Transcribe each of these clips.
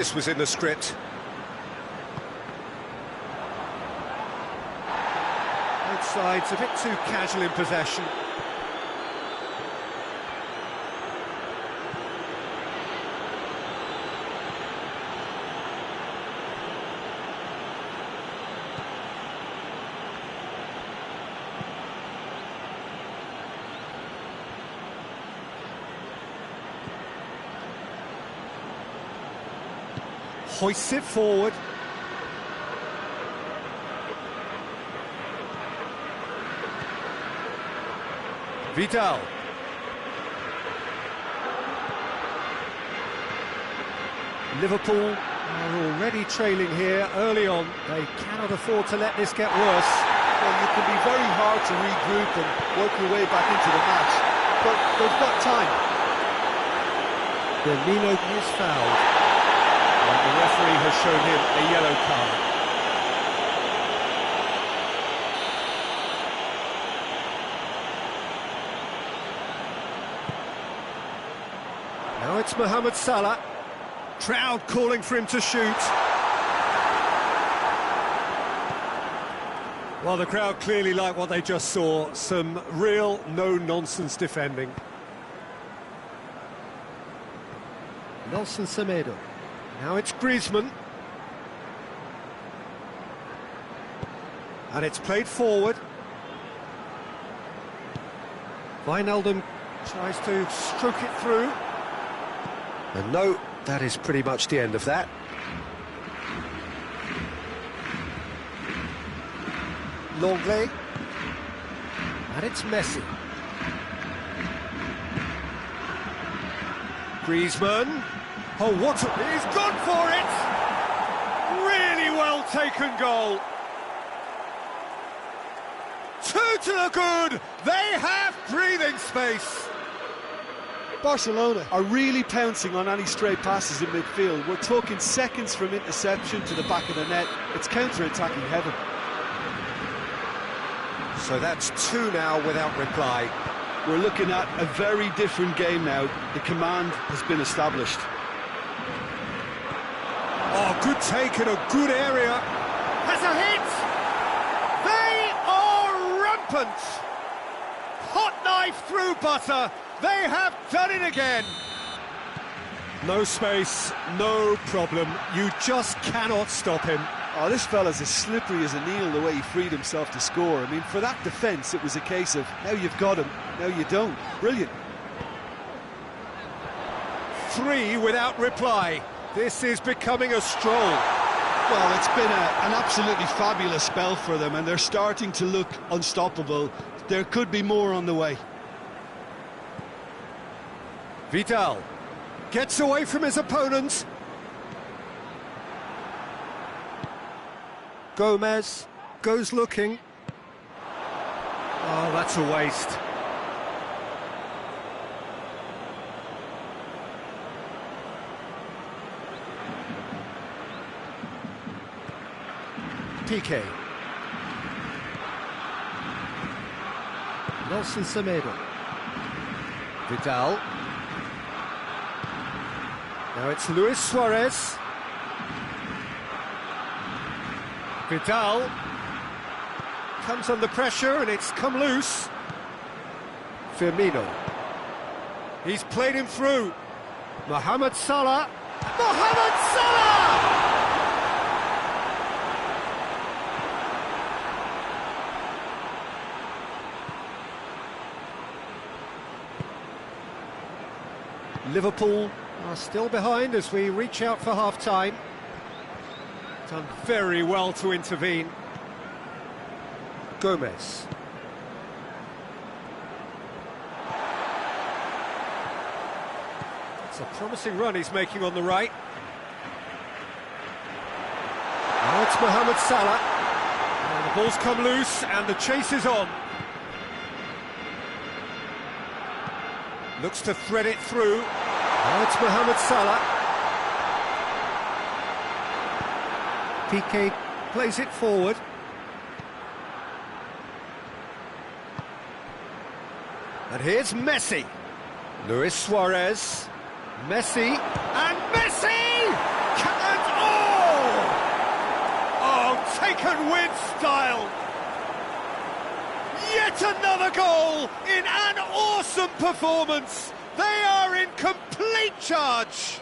This was in the script. Both sides a bit too casual in possession. Hoists it forward. Vidal. Liverpool are already trailing here early on. They cannot afford to let this get worse. Well, you can be very hard to regroup and work your way back into the match, but they've got time. Firmino is fouled. And the referee has shown him a yellow card. Now it's Mohamed Salah. Crowd calling for him to shoot. Well, the crowd clearly like what they just saw. Some real no-nonsense defending. Nelson Semedo. Now it's Griezmann. And it's played forward. Wijnaldum tries to stroke it through. And no, that is pretty much the end of that. Longley. And it's Messi. Griezmann. Oh, what a... He's gone for it! Really well taken goal. 2 to the good. They have breathing space. Barcelona are really pouncing on any stray passes in midfield. We're talking seconds from interception to the back of the net. It's counter-attacking heaven. So that's 2 now without reply. We're looking at a very different game now. The command has been established. Oh, good take in a good area. Has a hit! They are rampant! Hot knife through butter. They have done it again. No space, no problem. You just cannot stop him. Oh, this fella's as slippery as an eel the way he freed himself to score. I mean, for that defence, it was a case of, now you've got him, now you don't. Brilliant. 3 without reply. This is becoming a stroll. Well, it's been an absolutely fabulous spell for them, and they're starting to look unstoppable. There could be more on the way. Vidal gets away from his opponents. Gomez goes looking. Oh, that's a waste. PK. Nelson Semedo. Vidal. Now it's Luis Suarez. Vidal comes under pressure and it's come loose. Firmino. He's played him through. Mohamed Salah. Mohamed Salah! Liverpool are still behind as we reach out for half-time. Done very well to intervene. Gomez. It's a promising run he's making on the right. Now it's Mohamed Salah. And the ball's come loose and the chase is on. Looks to thread it through. Now it's Mohamed Salah. PK plays it forward. And here's Messi. Luis Suarez. Messi. And Messi! with style. Yet another goal in an awesome performance. They are in complete charge.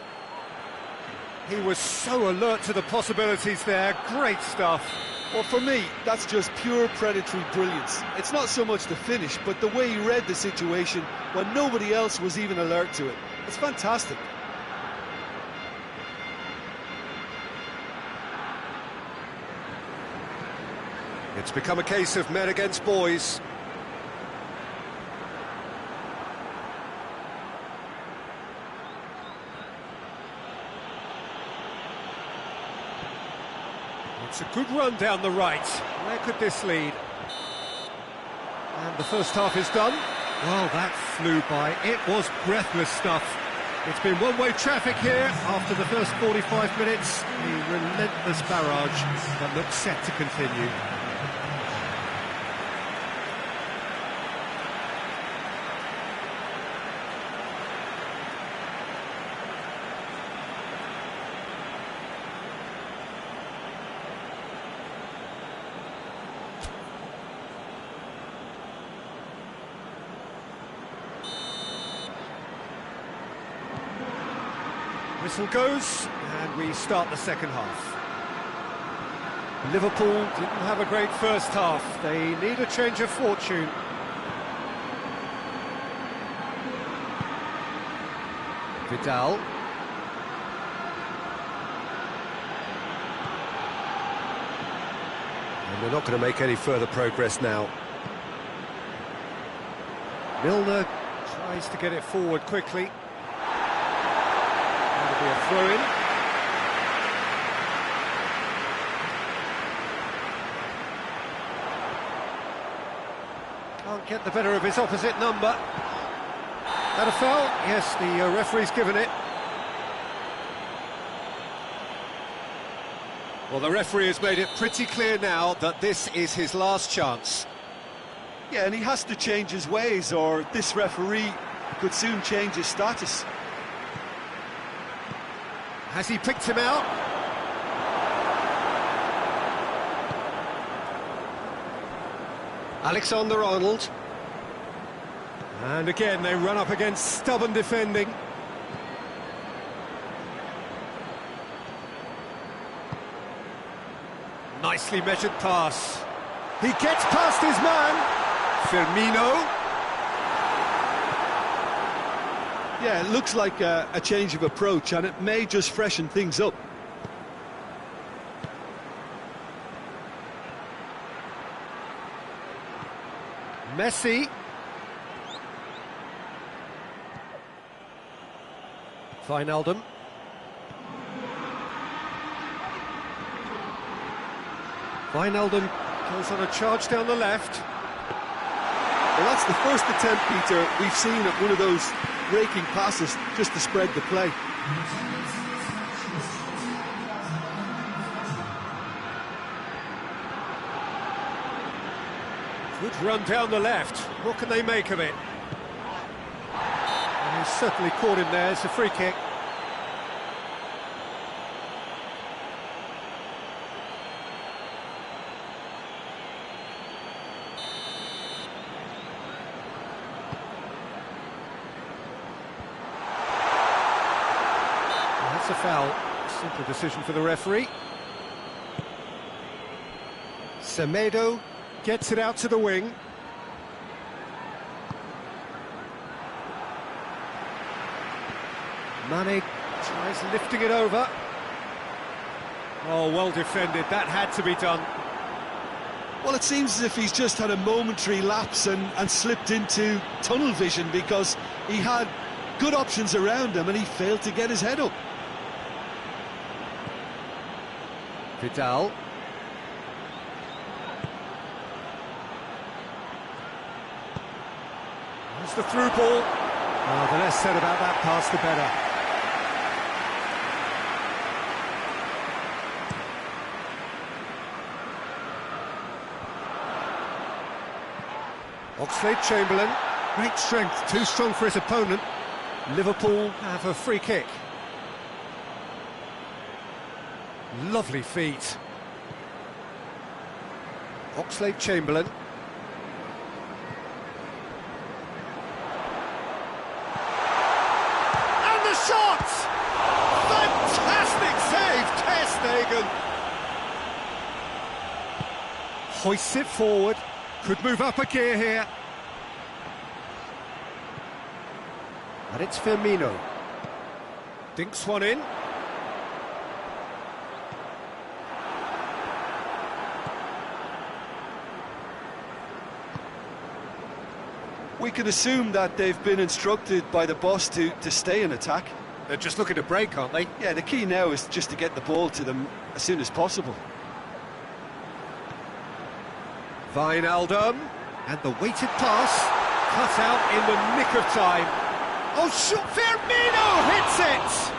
He was so alert to the possibilities there. Great stuff. Well, for me, that's just pure predatory brilliance. It's not so much the finish, but the way he read the situation when nobody else was even alert to it. It's fantastic. It's become a case of men against boys. It's a good run down the right. Where could this lead? And the first half is done. Well, that flew by. It was breathless stuff. It's been one-way traffic here after the first 45 minutes. A relentless barrage that looks set to continue. Whistle goes, and we start the second half. Liverpool didn't have a great first half. They need a change of fortune. Vidal. And they're not going to make any further progress now. Milner tries to get it forward quickly. Be a throw-in. Can't get the better of his opposite number. That a foul? Yes, the referee's given it. Well, the referee has made it pretty clear now that this is his last chance. Yeah, and he has to change his ways, or this referee could soon change his status. Has he picked him out? Alexander-Arnold. And again, they run up against stubborn defending. Nicely measured pass. He gets past his man. Firmino. Yeah, it looks like a change of approach, and it may just freshen things up. Messi. Wijnaldum. Wijnaldum goes on a charge down the left. Well, that's the first attempt, Peter, we've seen at one of those raking passes just to spread the play. Good run down the left. What can they make of it? And he's certainly caught him there. It's a free kick. A foul. Simple decision for the referee. Semedo gets it out to the wing. Mane tries lifting it over. Oh, well defended. That had to be done. Well, it seems as if he's just had a momentary lapse and slipped into tunnel vision, because he had good options around him and he failed to get his head up. Vidal. There's the through ball. Oh, the less said about that pass, the better. Oxlade-Chamberlain, great strength, too strong for his opponent. Liverpool have a free kick. Lovely feet. Oxlade-Chamberlain. And the shot! Fantastic save, Ter Stegen. Hoists it forward, could move up a gear here. And it's Firmino. Dinks one in. We can assume that they've been instructed by the boss to stay in attack. They're just looking to break, aren't they? Yeah, the key now is just to get the ball to them as soon as possible. Wijnaldum, and the weighted pass, cut out in the nick of time. Oh, Firmino hits it!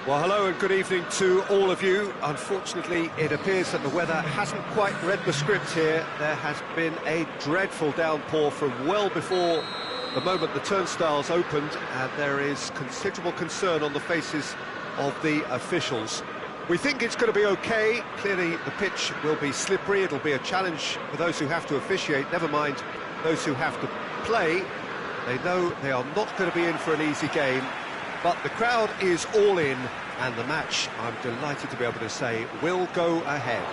Well, hello and good evening to all of you. Unfortunately, it appears that the weather hasn't quite read the script here. There has been a dreadful downpour from well before The moment the turnstiles opened, and there is considerable concern on the faces of the officials. We think it's going to be okay. Clearly the pitch will be slippery, it'll be a challenge for those who have to officiate, never mind those who have to play. They know they are not going to be in for an easy game, but the crowd is all in, and the match, I'm delighted to be able to say, will go ahead.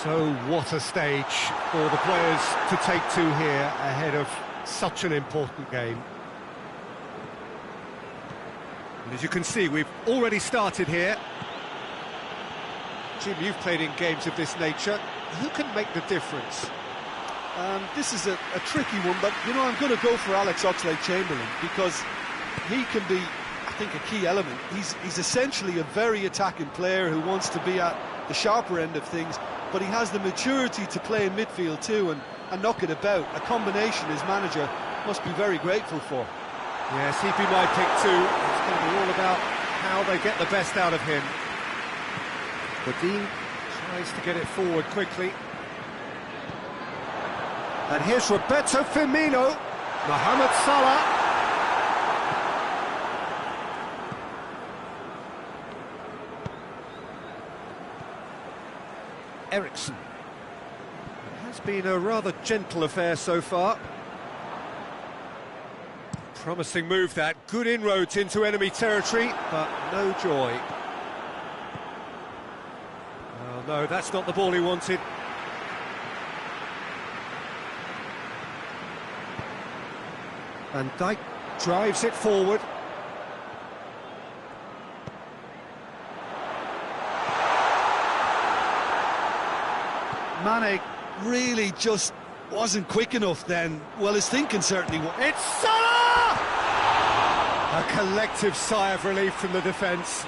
So what a stage for the players to take to here ahead of such an important game. And as you can see, we've already started here. Jim, you've played in games of this nature. Who can make the difference? This is a tricky one, but, you know, I'm going to go for Alex Oxlade-Chamberlain because he can be, I think, a key element. He's essentially a very attacking player who wants to be at the sharper end of things, but he has the maturity to play in midfield too and knock it about. A combination his manager must be very grateful for. Yes, he'd be my pick too. It's going to be all about how they get the best out of him. Badin tries to get it forward quickly. And here's Roberto Firmino. Mohamed Salah. Eriksen. It has been a rather gentle affair so far. Promising move that, good inroads into enemy territory, but no joy. Oh no, that's not the ball he wanted. Van Dijk drives it forward. Mane really just wasn't quick enough then. Well, his thinking certainly was. It's Salah! A collective sigh of relief from the defence.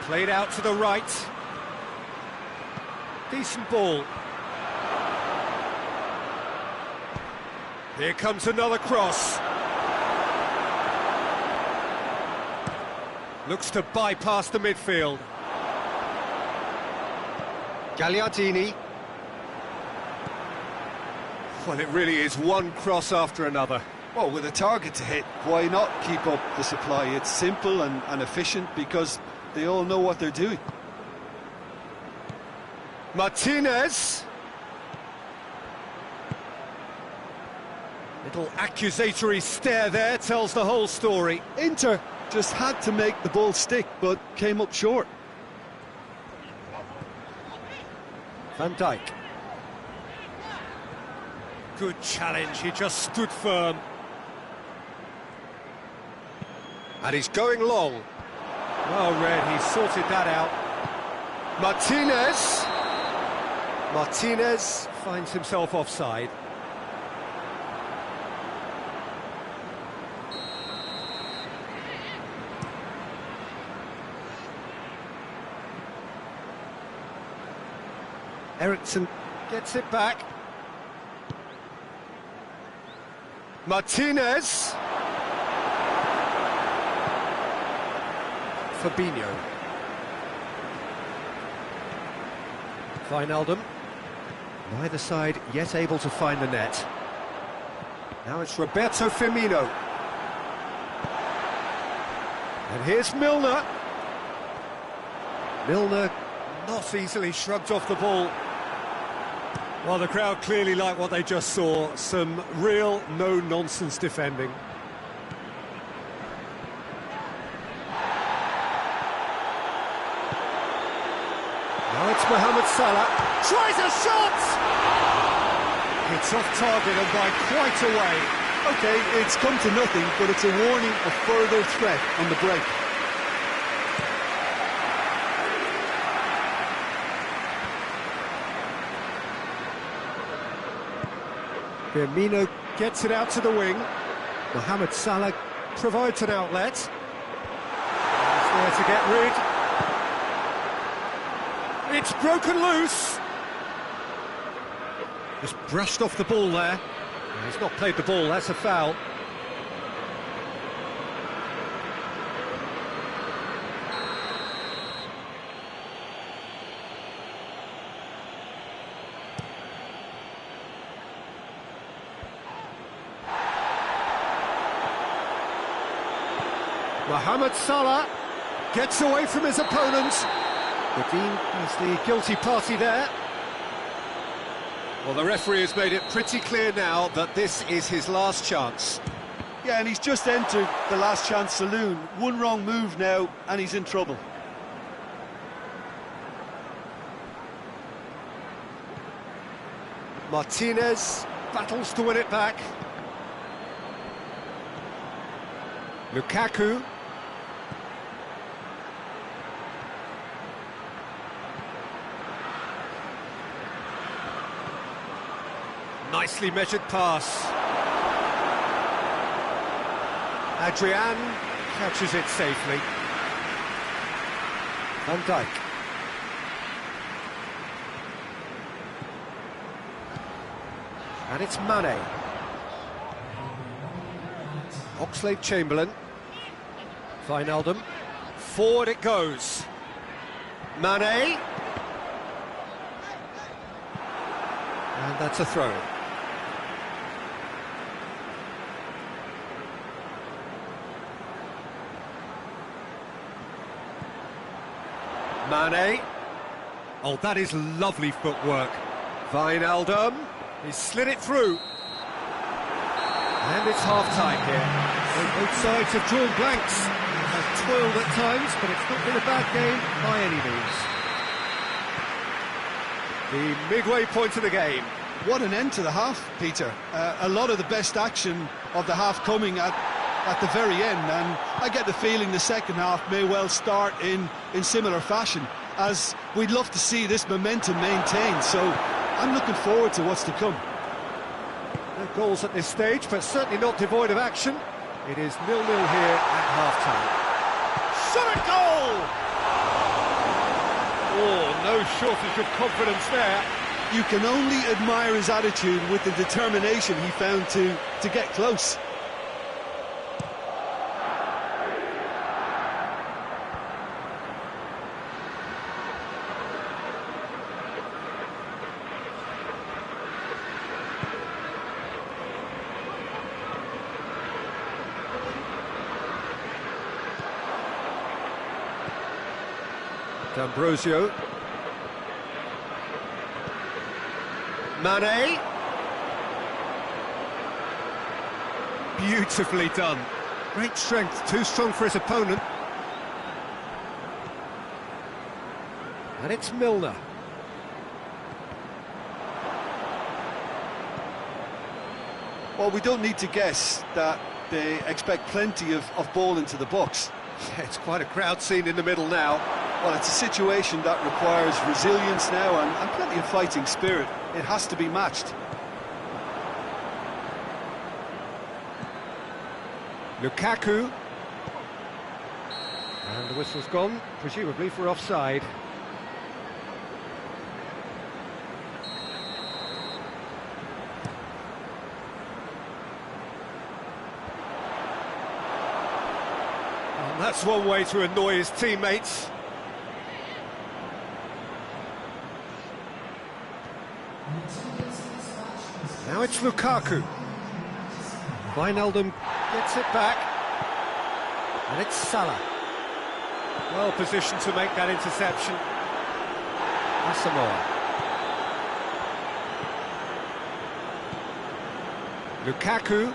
Played out to the right. Decent ball. Here comes another cross. Looks to bypass the midfield. Gagliardini. Well, it really is one cross after another. Well, with a target to hit, why not keep up the supply? It's simple and efficient because they all know what they're doing. Martinez. Little accusatory stare there tells the whole story. Inter just had to make the ball stick, but came up short. Van Dijk. Good challenge, he just stood firm. And he's going long. Well read, he sorted that out. Martinez. Martinez finds himself offside. Eriksen gets it back. Martinez. Fabinho. Wijnaldum. Neither side yet able to find the net. Now it's Roberto Firmino. And here's Milner. Milner not easily shrugged off the ball. Well, the crowd clearly like what they just saw. Some real no-nonsense defending. Now it's Mohamed Salah. Tries a shot! It's off target and by quite a way. OK, it's come to nothing, but it's a warning of further threat on the break. Firmino gets it out to the wing. Mohamed Salah provides an outlet. He's there to get rid. It's broken loose. Just brushed off the ball there. He's not played the ball, that's a foul. Mohamed Salah gets away from his opponent. The Dean is the guilty party there. Well, the referee has made it pretty clear now that this is his last chance. Yeah, and he's just entered the last chance saloon. One wrong move now, and he's in trouble. Martinez battles to win it back. Lukaku. Nicely measured pass. Adrian catches it safely. Van Dijk. And it's Mane. Oxlade-Chamberlain. Wijnaldum. Forward it goes. Mane. And that's a throw. Mane. Oh, that is lovely footwork. Wijnaldum. He's slid it through. And it's half-time here. Both sides have drawn blanks. Have toiled at times, but it's not been a bad game by any means. The midway point of the game. What an end to the half, Peter. A lot of the best action of the half coming at the very end, and I get the feeling the second half may well start in similar fashion, as we'd love to see this momentum maintained, so I'm looking forward to what's to come. No goals at this stage, but certainly not devoid of action. It is 0-0 here at half-time. Shot at goal! Oh, no shortage of confidence there. You can only admire his attitude with the determination he found to get close. D'Ambrosio. Mane. Beautifully done. Great strength, too strong for his opponent. And it's Milner. Well, we don't need to guess that they expect plenty of ball into the box. Yeah, it's quite a crowd scene in the middle now. Well, it's a situation that requires resilience now and plenty of fighting spirit. It has to be matched. Lukaku. And the whistle's gone, presumably for offside. And that's one way to annoy his teammates. Now it's Lukaku. Wijnaldum gets it back. And it's Salah. Well positioned to make that interception. Asamoah. Lukaku.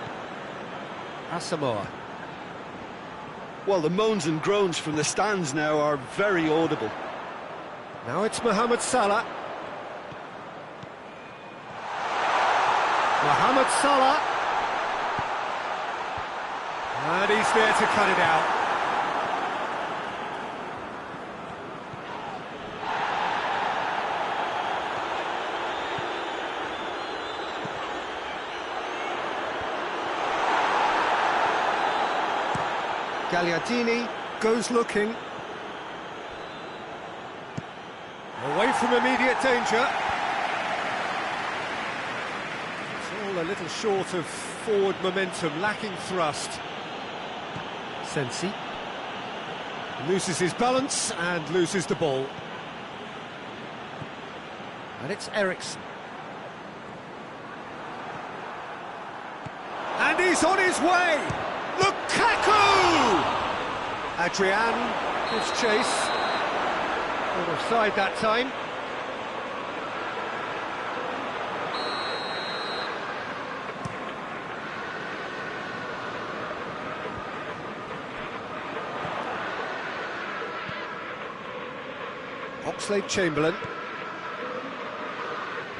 Asamoah. Well, the moans and groans from the stands now are very audible. Now it's Mohamed Salah. Mohamed Salah. And he's there to cut it out. Gagliardini goes looking. Away from immediate danger. It's all Still a little short of forward momentum, lacking thrust. Sensi loses his balance and loses the ball. And it's Eriksen. And he's on his way! Lukaku! Adrian gives chase. Not offside that time. Oxlade-Chamberlain.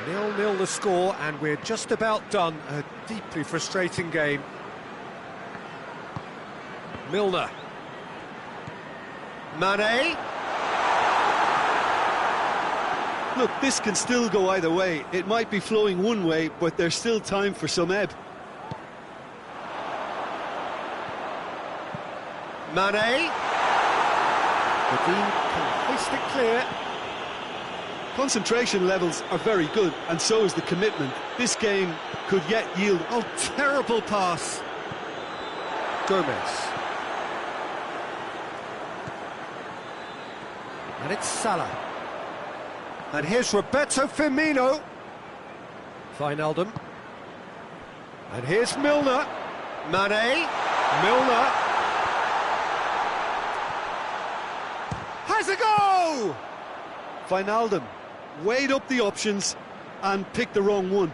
0-0 the score, and we're just about done. A deeply frustrating game. Milner. Mane. Look, this can still go either way. It might be flowing one way, but there's still time for some ebb. Mane. Dean can hoist it clear. Concentration levels are very good, and so is the commitment. This game could yet yield... Oh, terrible pass. Gomez. And it's Salah. And here's Roberto Firmino. Wijnaldum. And here's Milner. Mane. Milner. Has a go! Wijnaldum weighed up the options and picked the wrong one.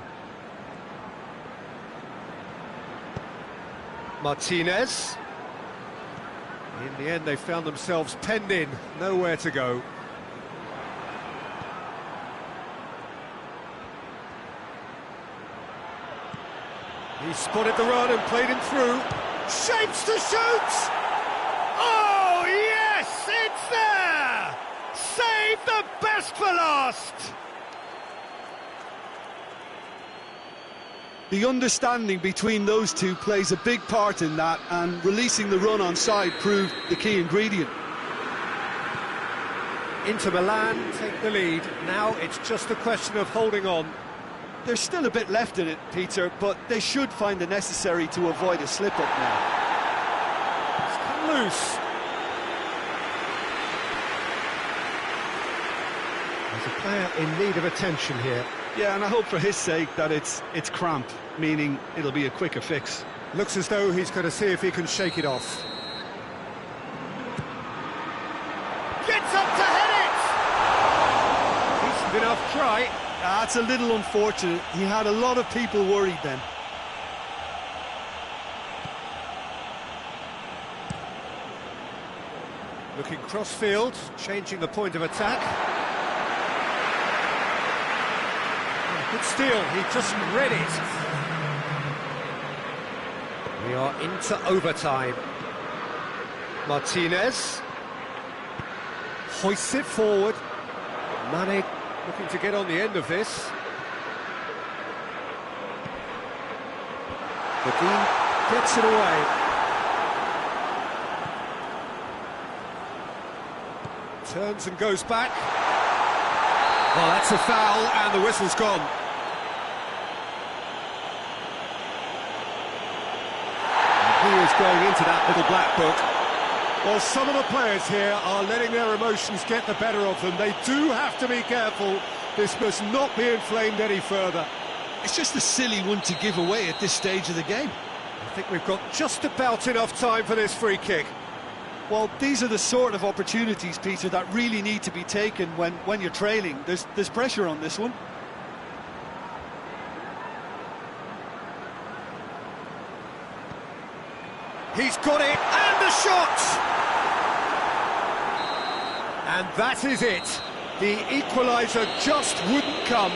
Martinez. In the end, they found themselves penned in, nowhere to go. He spotted the run and played him through. Shapes to shoot! Oh, yes, it's there! Save the best for last! The understanding between those two plays a big part in that, and releasing the run on side proved the key ingredient. Inter Milan take the lead. Now it's just a question of holding on. There's still a bit left in it, Peter, but they should find the necessary to avoid a slip-up now. It's come loose. There's a player in need of attention here. Yeah, and I hope for his sake that it's cramp, meaning it'll be a quicker fix. Looks as though he's going to see if he can shake it off. Gets up to head it! Decent enough try. That's a little unfortunate. He had a lot of people worried then. Looking cross-field, changing the point of attack. Good steal, he just read it. We are into overtime. Martinez hoists it forward. Mane looking to get on the end of this. Dean gets it away. Turns and goes back. Well, that's a foul, and the whistle's gone. He is going into that little black book. Well, some of the players here are letting their emotions get the better of them. They do have to be careful. This must not be inflamed any further. It's just a silly one to give away at this stage of the game. I think we've got just about enough time for this free kick. Well, these are the sort of opportunities, Peter, that really need to be taken when you're trailing. There's pressure on this one. He's got it, and the shot! And that is it. The equaliser just wouldn't come.